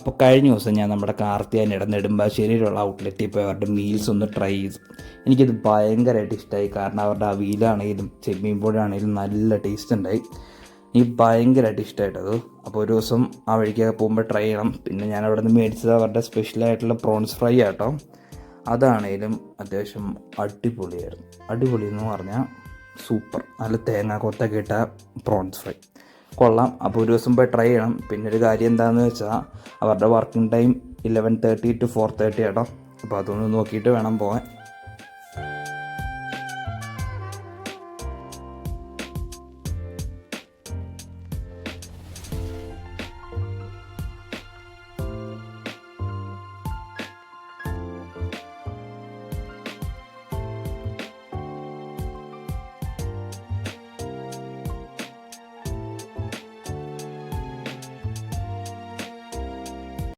അപ്പോൾ കഴിഞ്ഞ ദിവസം ഞാൻ നമ്മുടെ കാർത്തിയാനിയുടെ നെടുമ്പാശ്ശേരിയിലുള്ള ഔട്ട്ലെറ്റിൽ പോയി അവരുടെ മീൽസ് ഒന്ന് ട്രൈ ചെയ്തു. എനിക്കത് ഭയങ്കരമായിട്ട് ഇഷ്ടമായി. കാരണം അവരുടെ അവിയലാണെങ്കിലും ചെമ്മീൻ പൊടി ആണെങ്കിലും നല്ല ടേസ്റ്റ് ഉണ്ടായി. എനിക്ക് ഭയങ്കരമായിട്ട് ഇഷ്ടമായിട്ടത്. അപ്പോൾ ഒരു ദിവസം ആ വഴിക്കൊക്കെ പോകുമ്പോൾ ട്രൈ ചെയ്യണം. പിന്നെ ഞാൻ അവിടെ നിന്ന് മേടിച്ചത് അവരുടെ സ്പെഷ്യലായിട്ടുള്ള പ്രോൺസ് ഫ്രൈ ആട്ടോ. അതാണേലും അത്യാവശ്യം അടിപൊളിയായിരുന്നു. അടിപൊളി എന്ന് പറഞ്ഞാൽ സൂപ്പർ. നല്ല തേങ്ങ കൊത്തൊക്കെ ഇട്ട പ്രോൺസ് ഫ്രൈ കൊള്ളാം. അപ്പോൾ ഒരു ദിവസം പോയി ട്രൈ ചെയ്യണം. പിന്നെ ഒരു കാര്യം എന്താണെന്ന് വെച്ചാൽ അവരുടെ വർക്കിംഗ് ടൈം 11:30 to 4:30 ആട്ടോ. അപ്പോൾ അതൊന്ന് നോക്കിയിട്ട് വേണം പോകാൻ.